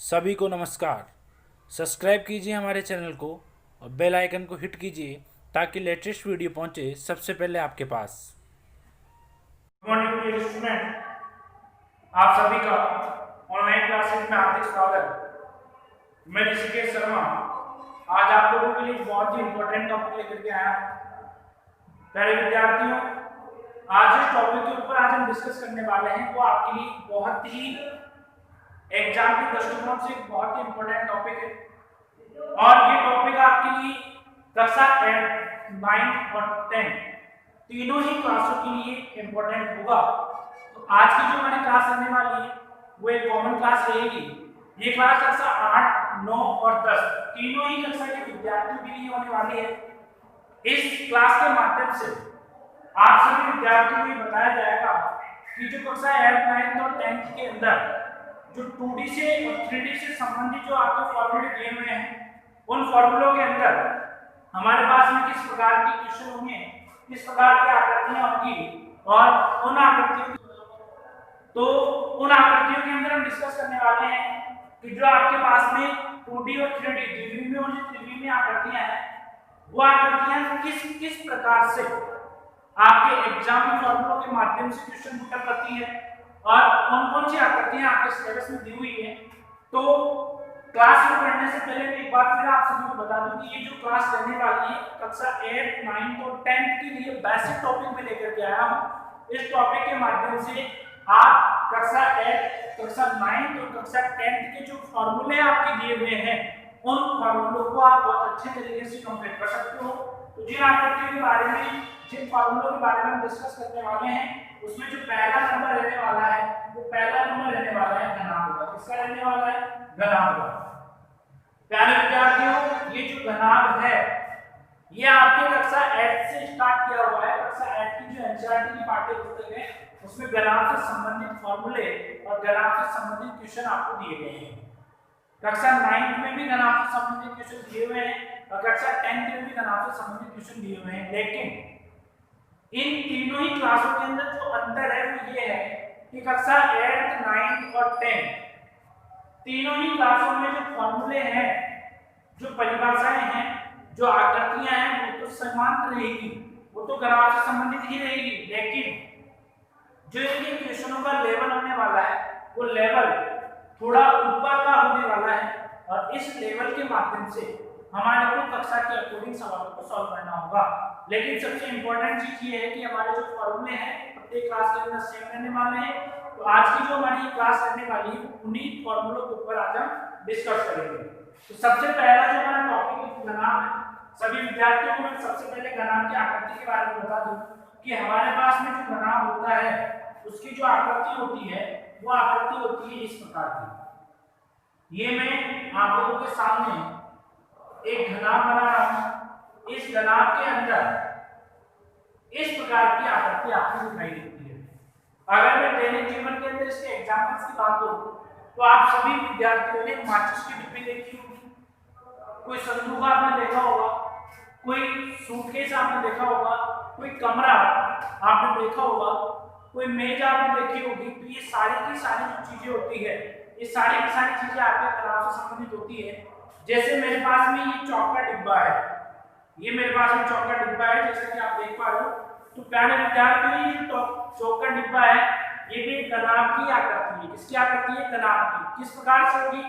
सभी को नमस्कार। सब्सक्राइब कीजिए हमारे चैनल को और बेल आइकन को हिट कीजिए ताकि लेटेस्ट वीडियो पहुंचे सबसे पहले आपके पास। गुड मॉर्निंग डियर स्टूडेंट, आप सभी का ऑनलाइन क्लासेस में हार्दिक स्वागत। मैं ऋषिकेश शर्मा आज आप लोगों के लिए बहुत ही इंपॉर्टेंट टॉपिक लेकर के आया हूं। प्यारे विद्यार्थियों, आज जिस टॉपिक के ऊपर आज हम डिस्कस करने वाले हैं वो आपके लिए बहुत ही एग्जाम के दृष्टिकोण से बहुत ही इंपॉर्टेंट टॉपिक है और ये टॉपिक आपके लिए कक्षा 8, 9 और 10 तीनों ही क्लासों के लिए इंपॉर्टेंट होगा। तो आज की जो हमारी क्लास रहने वाली है वो एक कॉमन क्लास रहेगी। ये क्लास कक्षा 8, 9 और 10 तीनों ही कक्षा के विद्यार्थियों के लिए होने वाली है। इस क्लास के माध्यम से आप सभी विद्यार्थियों को ये बताया जाएगा कि जो कक्षा 8, 9 और 10 के अंदर जो 2D से और 3D से संबंधित जो आपके फॉर्मूले दिए हुए हैं उन फॉर्मूलों के अंदर हमारे पास में किस प्रकार के क्वेश्चन होंगे, किस प्रकार की आकृतियां होंगी और उन आकृतियों के अंदर हम डिस्कस करने वाले हैं कि जो आपके पास में 2D और 3D द्विमीय और जो त्रिविमीय आकृतियां हैं वो आकृतियां किस प्रकार से आपके एग्जाम में फॉर्मूलों के माध्यम से क्वेश्चन पुट करती है और कौन-कौन सी आकृतियां आपके सिलेबस में दी हुई है। तो क्लास शुरू करने से पहले मैं एक बार फिर आप सभी को बता दूं कि ये जो क्लास रहने वाली है कक्षा 8, 9 और 10 के लिए बेसिक टॉपिक में लेकर के आया हूं। इस टॉपिक के माध्यम से आप कक्षा 8, कक्षा 9 और कक्षा 10 के जो फॉर्मूले आपके दिए हुए हैं उन फॉर्मूलों को आप बहुत अच्छे तरीके से कंप्लीट कर सकते हो। तो जिन आकृतियों के बारे में, जिन फॉर्मूलों के बारे में हम डिस्कस करने वाले हैं उसमें जो पहला नंबर रहने वाला है वो पहला नंबर रहने वाला है घनाभ का। किसका रहने वाला है? घनाभ का। प्यारे विद्यार्थियों, ये जो घनाभ है ये आपके कक्षा 8 से स्टार्ट किया हुआ है। कक्षा 8 की जो एनसीईआरटी की पाठ्य पुस्तक है उसमें घनाभ से संबंधित फॉर्मूले और घनाभ से संबंधित क्वेश्चन आपको दिए गए हैं। कक्षा 9 में भी घनाभ से संबंधित क्वेश्चन दिए हुए हैं और कक्षा 10 में भी घनाभ से संबंधित क्वेश्चन दिए हुए हैं। लेकिन इन तीनों ही क्लासों के अंदर जो अंतर है वो ये है कि कक्षा 8, 9 और 10 तीनों ही क्लासों में जो फॉर्मूले हैं, जो परिभाषाएं हैं, जो आकृतियां हैं वो तो समान रहेगी, वो तो घनाभ से संबंधित ही रहेगी। लेकिन जो इनके क्वेश्चनों का लेवल होने वाला है वो लेवल थोड़ा ऊपर का होने वाला है और इस लेवल के माध्यम से हमारे को कक्षा के अकॉर्डिंग सवालों को सॉल्व करना होगा। लेकिन सबसे इंपॉर्टेंट चीज ये है कि हमारे जो फॉर्मूले हैं प्रत्येक क्लास के अंदर सेम रहने वाले हैं। तो आज की जो हमारी क्लास रहने वाली है उन्हीं फॉर्मूलों के ऊपर आज हम डिस्कस करेंगे। तो सबसे पहला जो हमारा टॉपिक है घनाभ है। सभी विद्यार्थियों को मैं सबसे पहले घनाभ की आकृति के बारे में बता दूं कि हमारे पास में जो घनाभ होता है उसकी जो आकृति होती है वो आकृति होती है इस प्रकार की। ये मैं आप लोगों के सामने एक घनाभ बना रहा हूं। इस घनाभ के अंदर इस प्रकार की आकृति आपको दिखाई देती है। अगर मैं दैनिक जीवन के अंदर इसके एग्जांपल्स की बात करूं तो आप सभी विद्यार्थियों ने माचिस की डिब्बी देखी होगी, कोई संदूक आपने देखा होगा, कोई सूटकेस आपने देखा होगा, कोई कमरा आपने देखा होगा, कोई मेज आपने देखी होगी। तो ये सारी की सारी जो चीजें होती है ये सारी की सारी चीजें आपके घनाभ से संबंधित होती है। जैसे मेरे पास में ये चौक का डिब्बा है, ये मेरे पास में चौक का डिब्बा है जैसा कि आप देख पा रहे हो। तो प्यारे विद्यार्थियों, ये जो चौक का डिब्बा है ये भी घनाभ की आकृति है। किसकी आकृति है? घनाभ की। किस प्रकार से होगी?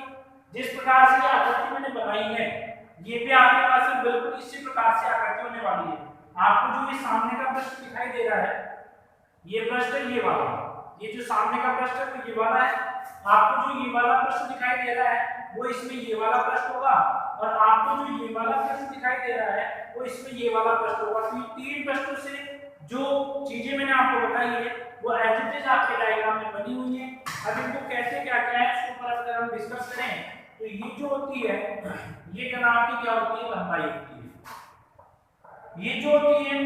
जिस प्रकार से ये आकृति मैंने बनाई है ये भी आपके पास में बिल्कुल इसी प्रकार से आकृति होने वाली है। आपको जो ये सामने का पृष्ठ दिखाई दे रहा है ये पृष्ठ है, ये वाला, ये जो सामने का पृष्ठ है वो ये वाला है। आपको जो ये वाला पृष्ठ दिखाई दे रहा है वो इसमें ये वाला पृष्ठ होगा और आपको जो ये वाला पृष्ठ दिखाई दे रहा है वो इसमें ये वाला पृष्ठ होगा। तो ये तीन पृष्ठों से जो चीजें मैंने आपको बताई है वो एज इट इज आपके डायग्राम में बनी हुई है। अब इनको कैसे क्या क्या है इसके ऊपर अगर हम डिस्कस करें तो ये जो होती है ये घनाभ की क्या होती है? लंबाई होती है। ये जो होती है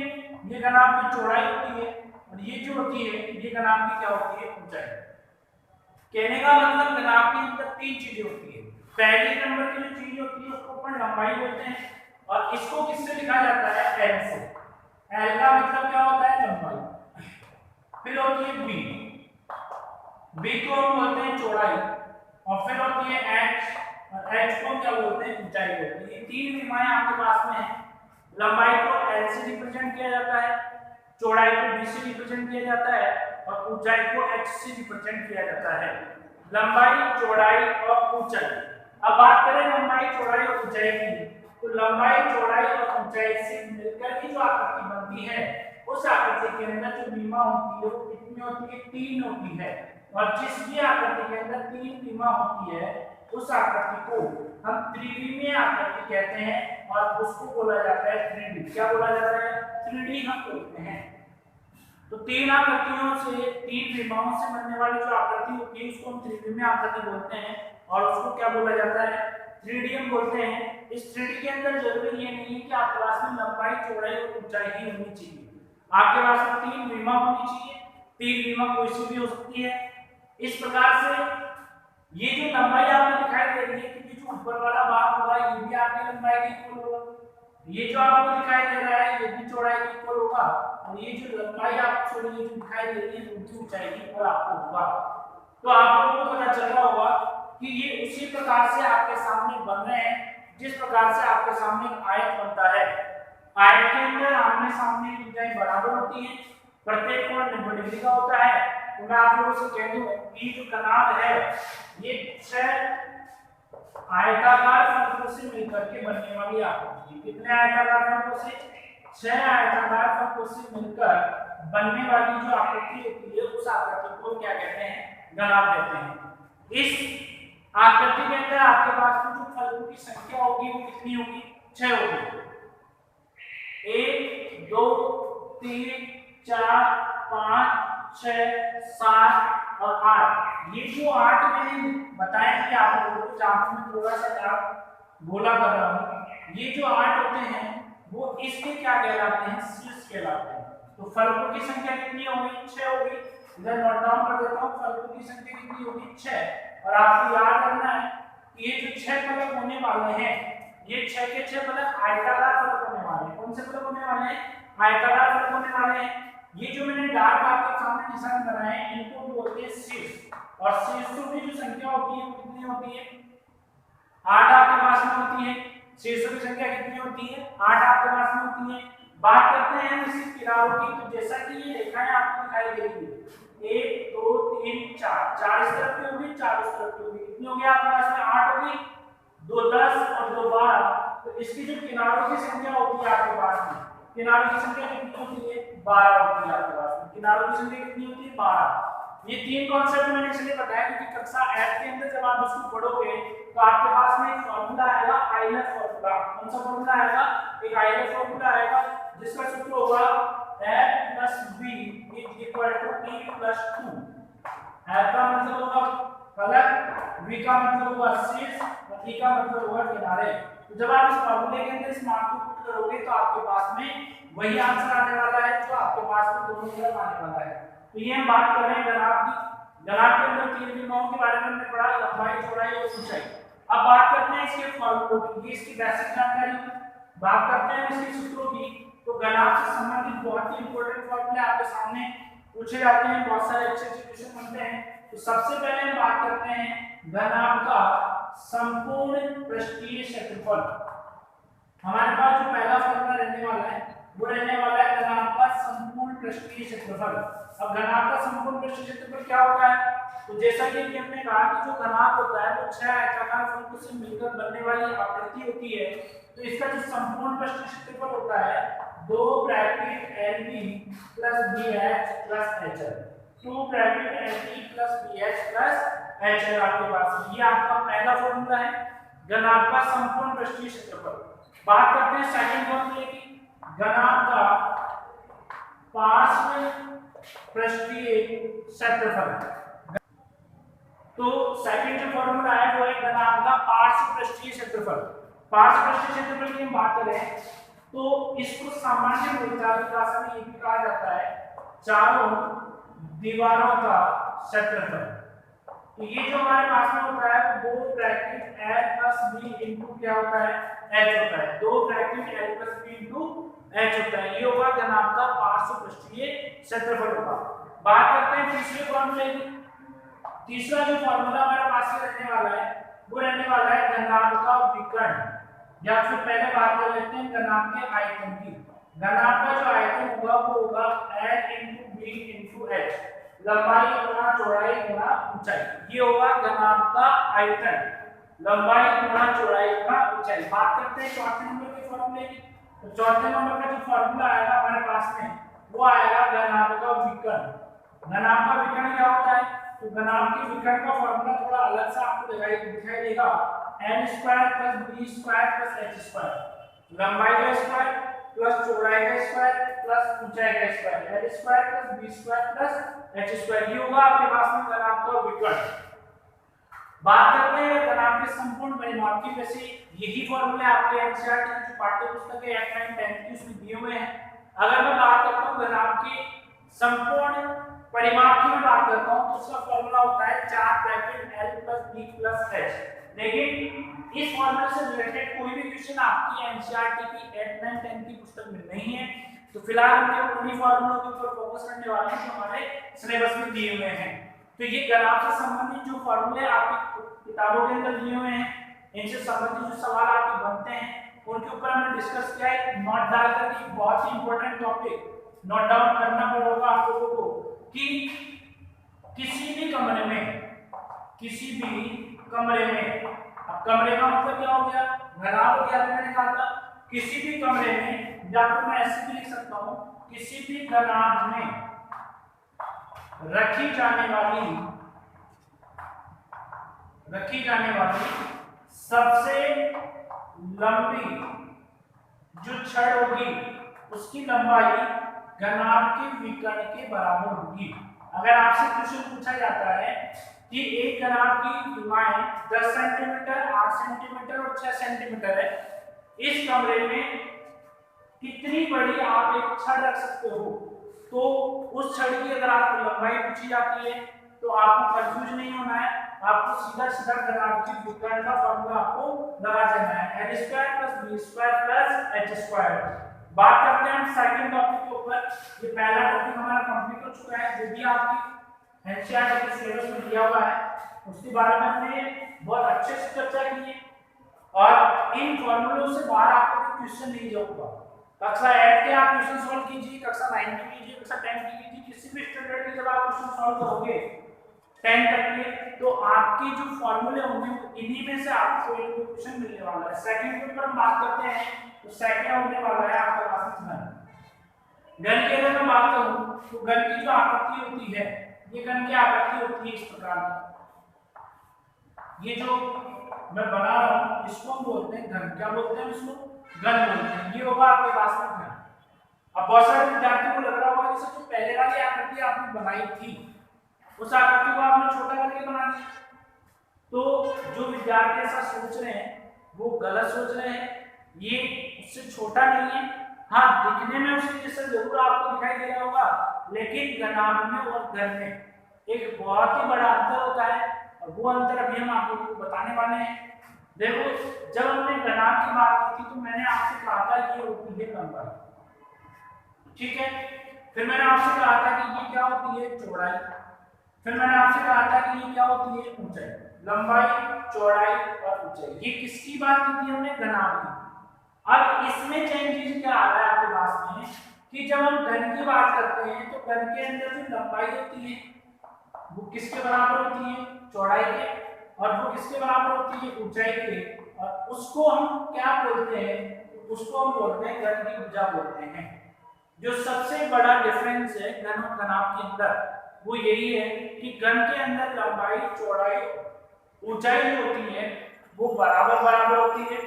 ये घनाभ की चौड़ाई होती है और ये जो होती है ये घनाभ की क्या होती है? ऊंचाई। कहने का मतलब घनाभ के अंदर तीन चीजें होती है। पहले नंबर की जो चीज होती है उसको अपन लंबाई बोलते हैं और इसको किससे लिखा जाता है? एल से। एल का मतलब क्या होता है? लंबाई। फिर होती है बी, बी को हम बोलते हैं चौड़ाई और फिर होती है एच, और एच को क्या बोलते हैं, ऊंचाई बोलते हैं। ये तीन विमाएं आपके पास में हैं। लंबाई को एल से रिप्रेजेंट किया जाता है, चौड़ाई को बी से रिप्रेजेंट किया जाता है और ऊंचाई को एच से रिप्रेजेंट किया जाता है। लंबाई, चौड़ाई और ऊंचाई। अब बात करें लंबाई, चौड़ाई और ऊंचाई की, तो लंबाई, चौड़ाई और ऊंचाई से मिलकर की जो आकृति बनती है, उस आकृति के अंदर जो विमा होती है वो कितनी होती है, 3 होती है। और जिस भी आकृति के अंदर 3 विमा होती है उस आकृति को हम त्रिविमीय आकृति कहते हैं और उसको बोला जाता है 3D। क्या बोला जाता है, 3D हम बोलते हैं। तो 3 आकृतियों से, 3 विमाओं से बनने वाली जो आकृति होती है उसको हम त्रिविमीय आकृति बोलते हैं और उसको क्या बोला जाता है, 3D हम बोलते हैं। इस 3D के अंदर जरूरी ये नहीं है कि आपके पास में लंबाई, चौड़ाई और ऊंचाई ही होनी चाहिए। आपके पास में 3 विमा होनी चाहिए, 3 विमा कोई सी भी हो सकती है। इस प्रकार से ये जो लंबाई आपको दिखाई दे रही है कि जो ऊपर वाला भाग होगा ये भी आपकी लंबाई के इक्वल होगा, ये जो आपको दिखाई दे रहा है ये भी चौड़ाई के इक्वल होगा और ये जो लंबाई आपको जो दिखाई दे रही है उनकी ऊंचाई के इक्वल आपको होगा। तो आप लोगों को पता चल रहा होगा कि ये उसी प्रकार से आपके सामने बन रहे हैं जिस प्रकार से आपके सामने आयत बनता है। आयत के अंदर आमने सामने की ऊंचाई बराबर होती है, प्रत्येक कोण 90 डिग्री का होता है। तो मैं आप लोगों से कह दूं कि जो कनाल है ये 6 आयताकार फलकों से मिलकर के बनने वाली आकृति है। कितने आयताकार फलकों से, 6 आयताकार फलकों से मिलकर बनने वाली जो आकृति होती है उस आकृति को क्या कहते हैं, घनाभ कहते हैं। इस आकृति के अंदर आपके पास में जो फलकों की संख्या होगी वो कितनी होगी, 6 होगी। 1 2 3 4 5 6 7 और 8। ये जो 8 मैंने बताया कि आप लोगों को जहाँ में थोड़ा सा आप बोला कर रहा हूँ, ये जो 8 होते हैं वो इसके क्या कहलाते हैं, शीर्ष कहलाते हैं। तो फलकों की संख्या कितनी होगी, 6 होगी। इधर नोट डाउन कर देता हूँ, फलकों की संख्या कितनी होगी, 6। और आपको याद रखना है कि ये जो 6 फलक होने वाले हैं ये 6 के 6 फलक आयताकार फलक होने वाले हैं। कौन से फलक होने वाले हैं, आयताकार फलक होने वाले हैं। ये जो मैंने डार्क आपके सामने निशान बनाए हैं इनको बोलते हैं शीर्ष। और शीर्षों की जो संख्या होती है वो कितनी होती है, 8 आपके पास में होती है। शीर्षों की संख्या कितनी होती है, 8 आपके पास में होती है। बात करते हैं इसकी किनारों की, तो जैसा कि ये रेखाएं आपको दिखाई दे रही है 1 2 3 4, 4 इस तरफ की होगी, 4 उस तरफ की होगी। कितनी होगी आपके पास में, 8 होगी, 2 10 और 2 12। तो इसकी जो किनारों की संख्या होती है आपके पास में, किनारों की संख्या कितनी होती है, 12 होती है आपके पास में। किनारों की संख्या कितनी होती है, 12। ये 3 कॉन्सेप्ट मैंने इसलिए बताया क्योंकि कक्षा 8 के अंदर जब आप इसको पढ़ोगे तो आपके पास में एक फार्मूला आएगा, आइलर फार्मूला। कौन सा फार्मूला आएगा, एक आइलर फार्मूला आएगा जिसका सूत्र होगा f + b = t + 2। f का मतलब होगा फलक, v का मतलब होगा शीर्ष और t का मतलब होगा किनारे। तो जब आप इस फार्मूले के अंदर इस मान को पुट करोगे तो आपके पास में वही आंसर आने वाला है जो आपके पास में दोनों तरफ आने वाला है। तो ये हम बात कर रहे हैं घनाभ की। घनाभ के अंदर 3 विमाओं के बारे में हमने पढ़ा, लंबाई, चौड़ाई और ऊंचाई। अब बात करते हैं इसके फार्मूलों की, ये इसकी बेसिक जानकारी। बात करते हैं इसके सूत्रों की। तो घनाभ से संबंधित बहुत ही इंपॉर्टेंट फार्मूले आपके सामने पूछे जाते हैं, बहुत सारे अच्छे क्वेश्चन बनते हैं। तो सबसे पहले हम बात करते हैं घनाभ का संपूर्ण पृष्ठीय क्षेत्रफल। हमारे पास जो पहला फार्मूला रहने वाला है वो रहने वाला है घनाभ का संपूर्ण पृष्ठीय क्षेत्रफल। अब घनाभ का संपूर्ण पृष्ठीय क्षेत्रफल क्या होता है, तो जैसा कि हमने कहा कि जो घनाभ होता है वो 6 आयताकार फलकों से मिलकर बनने वाली आकृति होती है। तो इसका जो संपूर्ण पृष्ठीय क्षेत्रफल होता है 2 bracket LB + BH + HL। 2 bracket LB + BH + HL आपके पास, ये आपका पहला फार्मूला है घनाभ का संपूर्ण पृष्ठीय क्षेत्रफल। बात करते हैं सेकंड फार्मूले की, घनाभ का पार्श्व पृष्ठीय क्षेत्रफल। तो सेकंड जो फार्मूला है वो है घनाभ का पार्श्व पृष्ठीय क्षेत्रफल। पार्श्व पृष्ठीय क्षेत्रफल की हम बात करें तो इसको सामान्य बोलचाल की भाषा में ये भी कहा जाता है चारों दीवारों का क्षेत्रफल। तो ये जो हमारे पास में होता है 2 ब्रैकेट L + B इनटू क्या होता है, H होता है। 2 bracket L + B into H होता है। ये होगा घनाभ का पार्श्व पृष्ठीय क्षेत्रफल होगा। बात करते हैं तीसरे फार्मूले की। तीसरा जो फॉर्मूला हमारे पास में रहने वाला है वो रहने वाला है घनाभ का विकर्ण, या फिर पहले बात कर लेते हैं घनाभ के आयतन की। घनाभ का जो आयतन होगा वो होगा L × B × H, लंबाई गुणा चौड़ाई गुणा ऊंचाई। ये होगा घनाभ का आयतन, लंबाई गुणा चौड़ाई गुणा ऊंचाई। बात करते हैं चौथे नंबर के फॉर्मूले की। तो चौथे नंबर का जो फॉर्मूला आएगा हमारे पास में वो आएगा घनाभ का विकर्ण। घनाभ का विकर्ण क्या होता है? तो घनाभ के विकर्ण का फॉर्मूला थोड़ा अलग सा आपको दिखाई देगा, n² + b² + h², लंबाई का स्क्वायर प्लस चौड़ाई का स्क्वायर प्लस ऊंचाई का स्क्वायर, l² + b² + h²। ये होगा आपके पास में घनाभ का विकर्ण। बात करते हैं घनाभ के संपूर्ण परिमाप की। वैसे यही फॉर्मूले आपके एनसीईआरटी की जो पाठ्य पुस्तक है 8, 9, 10 की उसमें दिए हुए हैं। अगर मैं बात करता हूँ घनाभ के संपूर्ण परिमाप की मैं बात करता हूँ तो उसका फॉर्मूला होता है 4 L + B + H। लेकिन इस फॉर्मूले से रिलेटेड कोई भी क्वेश्चन आपकी एनसीईआरटी की 8, 9, 10 की पुस्तक में नहीं है, तो फिलहाल हम केवल उन्हीं फॉर्मूलों के ऊपर फोकस करने वाले हैं जो हमारे सिलेबस में दिए हुए हैं। तो ये घनाभ से संबंधित जो फॉर्मूले आपकी किताबों के अंदर दिए हुए हैं, इनसे संबंधित जो सवाल आपके बनते हैं उनके ऊपर हमने डिस्कस किया है। नोट डाल करके बहुत ही इंपॉर्टेंट टॉपिक नोट डाउन करना पड़ेगा आप लोगों को कि किसी भी कमरे में, अब कमरे का मतलब क्या हो गया? घनाभ हो गया। मैंने कहा था किसी भी कमरे में, या फिर मैं ऐसे भी लिख सकता हूं किसी भी घनाभ में रखी जाने वाली सबसे लंबी जो छड़ होगी उसकी लंबाई घनाभ के विकर्ण के बराबर होगी। अगर आपसे क्वेश्चन पूछा जाता है कि एक घनाभ की लंबाई 10 सेंटीमीटर, 8 सेंटीमीटर और 6 सेंटीमीटर है, इस कमरे में कितनी बड़ी आप एक छड़ रख सकते हो, तो उस छड़ की अगर आपको लंबाई पूछी जाती है तो आपको कंफ्यूज नहीं होना है, आपको सीधा सीधा घनाभ के विकर्ण का फॉर्मूला आपको लगा देना है, L² + b² + h²। बात करते हैं हम सेकंड टॉपिक के ऊपर। ये पहला टॉपिक हमारा कंप्लीट हो चुका है, जो भी आपकी एनसीईआरटी के सिलेबस में दिया हुआ है उसके बारे में हमने बहुत अच्छे से चर्चा की है। और इन फॉर्मूलों से बाहर आपको कोई क्वेश्चन नहीं जाऊंगा। कक्षा 8 के आप क्वेश्चन सॉल्व कीजिए, कक्षा 9 की कीजिए, कक्षा 10 की कीजिए, किसी भी स्टैंडर्ड के जब आप क्वेश्चन सॉल्व करोगे 10 तक के, तो आपके जो फॉर्मूले होंगे इन्हीं में से आपको कोई क्वेश्चन मिलने वाला है। सेकंड के ऊपर हम बात करते हैं, तो सेकंड होने वाला है आपके पास में घन की। अगर मैं बात करूं तो घन की जो आकृति होती है, ये घन की आकृति होती है इस प्रकार की। ये जो मैं बना रहा हूं इसको हम बोलते हैं घन। क्या बोलते हैं इसको? घन बोलते हैं। ये होगा आपके पास में घन। अब बहुत सारे विद्यार्थियों को लग रहा होगा जैसे जो पहले वाली आकृति आपने बनाई थी उस आकृति को आपने छोटा करके बना दिया। तो जो विद्यार्थी ऐसा सोच रहे हैं वो गलत सोच रहे हैं। ये उससे छोटा नहीं है, हाँ दिखने में उसके जैसा जरूर आपको दिखाई दे रहा होगा, लेकिन घनाभ में और घन में एक बहुत ही बड़ा अंतर होता है, और वो अंतर अभी हम आप लोगों को बताने वाले हैं। देखो, जब हमने घनाभ की बात की थी तो मैंने आपसे कहा था ये होती है लंबाई, ठीक है। फिर मैंने आपसे कहा था कि ये क्या होती है? चौड़ाई। फिर मैंने आपसे कहा था कि ये क्या होती है? ऊंचाई। लंबाई, चौड़ाई और ऊंचाई, ये किसकी बात की थी हमने? घनाभ की। अब इसमें चेंज क्या आ रहा है आपके पास में कि जब हम घन की बात करते हैं तो घन के अंदर जो लंबाई होती है वो किसके बराबर होती है? चौड़ाई के। और वो किसके बराबर होती है? ऊंचाई के। और उसको हम क्या बोलते हैं? उसको हम बोलते हैं घन की भुजा बोलते हैं। जो सबसे बड़ा डिफरेंस है घन और घनाभ के अंदर वो यही है कि घन के अंदर लंबाई, चौड़ाई, ऊंचाई जो होती है वो बराबर होती है।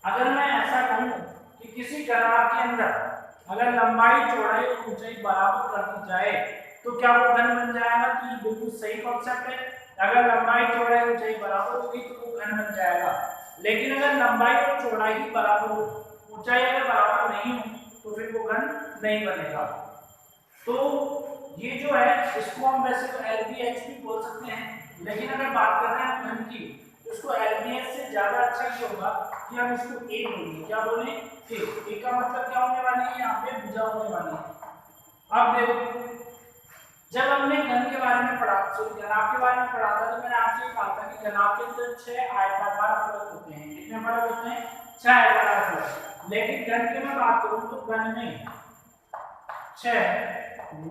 अगर मैं ऐसा कहूं कि किसी घनाभ के अंदर अगर लंबाई, चौड़ाई और ऊंचाई बराबर कर दी जाए तो क्या वो घन बन जाएगा? तो ये बिल्कुल सही कॉन्सेप्ट है। अगर लंबाई, चौड़ाई, ऊंचाई बराबर होगी तो वो घन बन जाएगा। लेकिन अगर लंबाई और चौड़ाई ही बराबर हो, ऊंचाई अगर बराबर नहीं हो तो फिर वो घन नहीं बनेगा। तो ये जो है इसको हम वैसे तो LBH भी बोल सकते हैं, लेकिन अगर बात कर रहे हैं घन की तो इसको LBH से ज्यादा अच्छा ये होगा कि हम इसको A बोलेंगे। क्या बोले? A का मतलब क्या होने वाली है? यहाँ पे भुजा होने वाली है। अब देखो, जब हमने घन के बारे में पढ़ा, सॉरी घनाभ के बारे में पढ़ा था, तो मैंने आपसे ये कहा था कि घनाभ के अंदर 6 आयताकार फलक होते हैं। कितने फलक होते हैं? 6 आयताकार फलक। लेकिन घन की मैं बात करूं तो घन में 6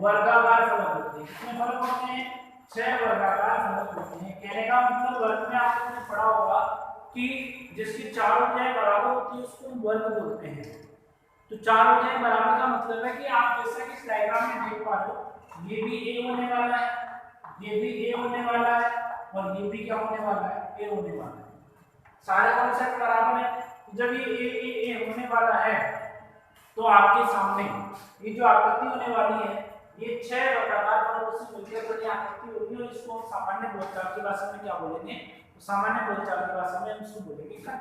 वर्गाकार फलक होते हैं। कितने फलक होते हैं? 6 वर्गाकार फलक होते हैं। कहने का मतलब वर्ग में आपने पढ़ा होगा कि जिसकी चारों भुजाएं बराबर होती है उसको हम वर्ग बोलते हैं। तो चारों भुजाएं बराबर का मतलब है कि आप जैसा कि इस डायग्राम में देख पा रहे हो, ये भी a होने वाला है, ये भी a होने वाला है, और ये भी क्या होने वाला है? a होने वाला है। सारे कॉन्सेप्ट बराबर है। जब ये a होने वाला है तो आपके सामने ये जो आकृति होने वाली है, ये 6 वर्गाकार फलकों से मिलकर बनी आकृति होगी, और इसको हम सामान्य बोलचाल की भाषा में क्या बोलेंगे? तो सामान्य बोलचाल की भाषा में हम इसको बोलेंगे घन।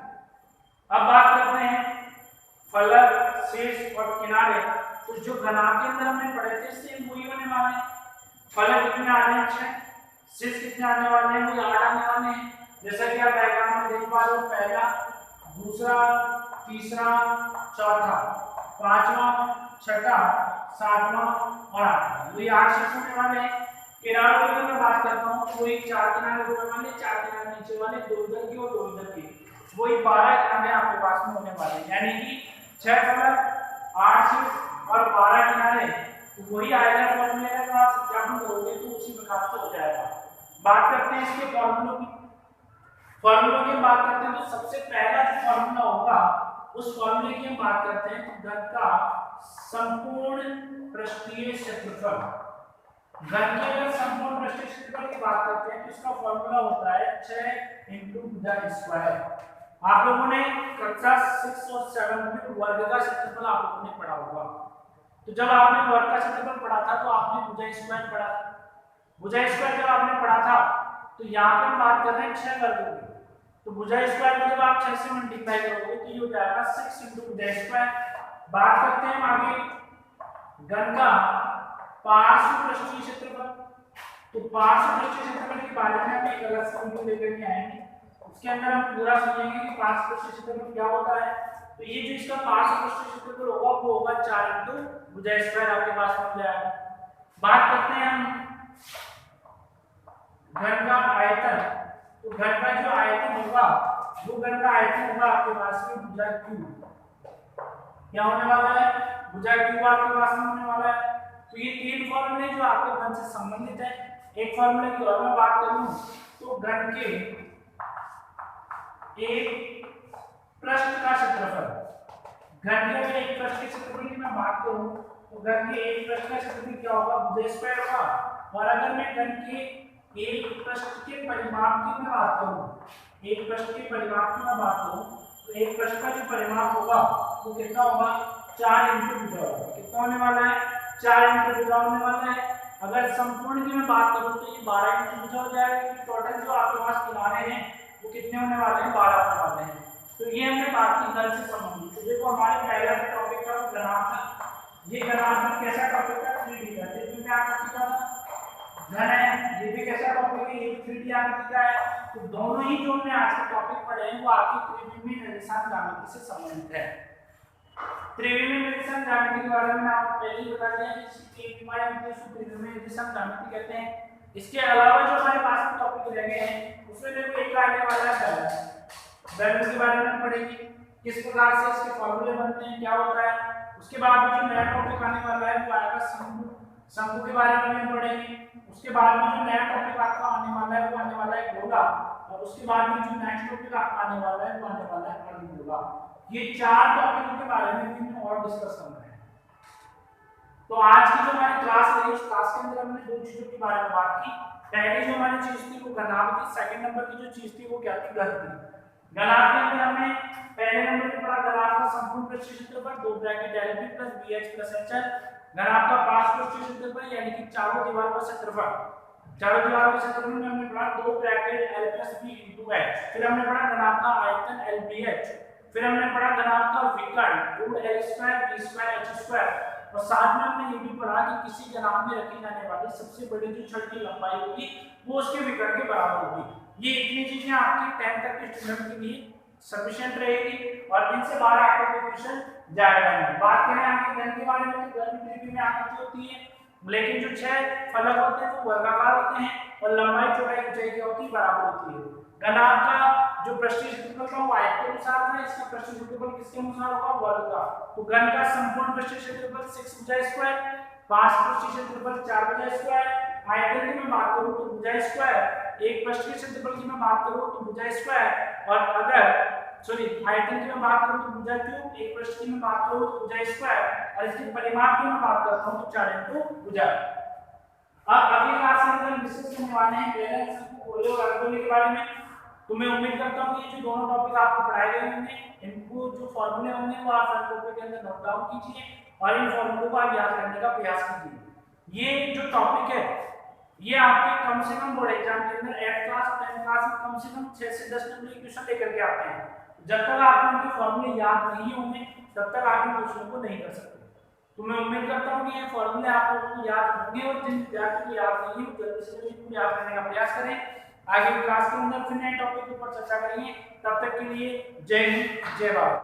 अब बात करते हैं फलक, शीर्ष और किनारे। तो जो घनाभ के अंदर हमने पढ़े थे सेम वही होने वाले हैं। फलक कितने आने हैं? 6। शीर्ष कितने आने वाले हैं? वो 8 आने वाले हैं। जैसा कि आप डायग्राम में देख पा रहे हो, पहला, दूसरा, तीसरा, चौथा, पांचवा, छठा, सातवां और आठवां, तो ये 8 शीर्ष होने वाले हैं। किनारों की मैं बात करता हूँ तो वही 4 किनारे ऊपर वाले, 4 किनारे नीचे वाले, 2 इधर के और 2 इधर के, वही 12 किनारे आपके पास में होने वाले हैं। यानी कि 6 फलक, 8 शीर्ष और 12 किनारे, तो वही आएगा फॉर्मूले का। तो आप सत्यापन करोगे तो उसी प्रकार से हो जाएगा। बात करते हैं इसके फॉर्मूलों की। फॉर्मूलों की बात करते हैं तो सबसे पहला जो फॉर्मूला होगा उस फॉर्मूले की हम बात करते हैं तो घन का संपूर्ण पृष्ठीय क्षेत्रफल। घन के अगर संपूर्ण पृष्ठीय क्षेत्रफल की बात करते हैं तो इसका फॉर्मूला होता है 6 × भुजा स्क्वायर। आप लोगों ने कक्षा 6 और 7 में वर्ग का क्षेत्रफल आप लोगों ने पढ़ा होगा। तो जब आपने वर्ग का क्षेत्रफल पढ़ा था तो आपने भुजा स्क्वायर पढ़ा। भुजा स्क्वायर जब आपने पढ़ा था तो यहाँ पे हम बात कर रहे हैं 6 वर्गों की। तो भुजा स्क्वायर को जब आप 6 से मल्टीप्लाई करोगे तो ये हो जाएगा 6 × भुजा स्क्वायर। बात करते हैं आगे घन का पार्श्व पृष्ठीय क्षेत्रफल। तो पार्श्व पृष्ठीय क्षेत्रफल के बारे में हम एक अलग से वीडियो लेकर के आएंगे, उसके अंदर हम पूरा समझेंगे कि पार्श्व पृष्ठीय क्षेत्रफल क्या होता है। तो ये जो इसका पार्श्व पृष्ठीय क्षेत्रफल होगा वो होगा 4 × भुजा स्क्वायर आपके पास में जाएगा। बात करते हैं हम घन का आयतन। तो घन का जो आयतन होगा वो घन का आयतन होगा आपके पास में भुजा क्यूब। क्या होने वाला है? भुजा क्यूब आपके पास में होने वाला है। तो ये 3 फॉर्मूले जो आपके घन से संबंधित है। एक फॉर्मूले की और मैं बात करूं तो घन के एक पृष्ठ का क्षेत्रफल। घन के अगर एक पृष्ठ के क्षेत्रफल की मैं बात करूं तो घन के एक पृष्ठ का क्षेत्रफल क्या होगा? भुजा स्क्वायर होगा। और अगर मैं घन के एक पृष्ठ के परिमाप की मैं बात करूं, एक पृष्ठ के परिमाप की मैं बात करूं तो एक पृष्ठ का जो परिमाप होगा वो कितना होगा? 4 × भुजा होगा। कितना होने वाला है? 4 × भुजा होने वाला है। अगर संपूर्ण की मैं बात करूं तो ये 12 × भुजा हो जाएगा, क्योंकि टोटल जो आपके पास किनारे हैं वो कितने होने वाले हैं? 12 होने वाले हैं। तो ये हमने बात की घन से संबंधित। तो देखो हमारे पहला जो टॉपिक था वो घनाभ था। ये घनाभ में कैसा टॉपिक था? 3D का। देखो मैं आकृति का घन है, ये भी कैसा टॉपिक है? ये 3D आकृति का है। तो दोनों ही जो हमने आज के टॉपिक पढ़े हैं वो आपकी त्रिविमीय निर्देशांक ज्यामिति से संबंधित है। त्रिविमीय निर्देशांक ज्यामिति के बारे में आपको पहले ही बता दिया कि त्रिविमीय निर्देशांक ज्यामिति कहते हैं। इसके अलावा जो हमारे पास में टॉपिक रह गए हैं उसमें देखो एक आने वाला है बैलेंस। बैलेंस के बारे में पढ़ेंगे, किस प्रकार से इसके फॉर्मूले बनते हैं, क्या होता है। उसके बाद में जो नया टॉपिक आने वाला है वो आएगा शंकु। शंकु के बारे में हम पढ़ेंगे। उसके बाद में जो नया टॉपिक आपका आने वाला है वो आने वाला है गोला। और उसके बाद में जो नेक्स्ट टॉपिक आपका आने वाला है वो आने वाला है अर्धगोला। ये 4 टॉपिकों के बारे में भी और डिस्कस करना है। तो आज की जो हमारी क्लास रही उस क्लास के अंदर हमने 2 चीजों के बारे में बात की। पहली जो हमारी चीज थी वो घनाभ थी। सेकंड नंबर की जो चीज थी वो क्या थी? घन थी। घनाभ के अंदर हमने पहले नंबर पे पढ़ा घनाभ का संपूर्ण पृष्ठीय क्षेत्रफल 2 ब्रैकेट LB + BH + HL। घनाभ का पार्श्व पृष्ठीय क्षेत्रफल यानी कि चारों दीवारों का क्षेत्रफल। चारों दीवारों के क्षेत्रफल में हमने पढ़ा 2 ब्रैकेट L + B × H। फिर हमने पढ़ा घनाभ का आयतन LBH। फिर हमने पढ़ा घनाभ का विकर्ण √L² B² H²। और साथ में हमने ये भी पढ़ा कि किसी घनाभ में रखी जाने वाली सबसे बड़ी जो छड़ की लंबाई होगी वो उसके विकर्ण के बराबर होगी। ये इतनी चीजें आपकी 10th तक के स्टूडेंट के लिए सफिशिएंट रहेगी और इनसे बाहर आपको कोई क्वेश्चन जाएगा नहीं। बात करें आगे घन के बारे में तो घन त्रिविमीय आकृति होती है। लेकिन जो 6 फलक होते हैं वो वर्गाकार होते हैं और लंबाई चौड़ाई ऊंचाई क्या होती है, बराबर होती है। घनाभ का जो पृष्ठीय क्षेत्रफल था वो आयत के अनुसार था, इसका पृष्ठीय क्षेत्रफल किसके अनुसार होगा, वर्ग का। तो घन का संपूर्ण पृष्ठीय क्षेत्रफल 6 भुजा स्क्वायर, 5 पृष्ठीय क्षेत्रफल 4 भुजा स्क्वायर, आयतन की मैं बात करूं तो भुजा स्क्वायर, एक पृष्ठीय क्षेत्रफल की मैं बात करूं तो भुजा स्क्वायर, और अगर आयतन की मैं बात करूं तो भुजा क्यूब, एक पृष्ठ की मैं बात करूं तो भुजा स्क्वायर, और इसके परिमाप की मैं बात करता हूं तो 4 इंटू भुजा। अब अगली क्लास में हम डिस्कस करने वाले हैं बैलेंस कोले और अर्धगोले के बारे में। तो मैं उम्मीद करता हूं कि ये जो दोनों टॉपिक आपको पढ़ाए गए होंगे, इनको जो फॉर्मूले होंगे वो आप फ्रंट कॉपी के अंदर नोट डाउन कीजिए और इन फॉर्मूलों को आप याद करने का प्रयास कीजिए। ये जो टॉपिक है ये आपके कम से कम बोर्ड एग्जाम के अंदर 8th क्लास 10th क्लास में कम से कम 6 से 10 नंबर के क्वेश्चन लेकर के आते हैं। जब तक आपको उनके फॉर्मूले याद नहीं होंगे तब तक आप इन क्वेश्चनों को नहीं कर सकते। तो मैं उम्मीद करता हूं कि ये फॉर्मूले आप लोगों को याद होंगे और जिन विद्यार्थियों को याद नहीं है जल्दी से जल्दी याद करने का प्रयास करें। आगे क्लास के अंदर फिर नए टॉपिक के ऊपर चर्चा करेंगे। तब तक के लिए जय हिंद, जय भारत।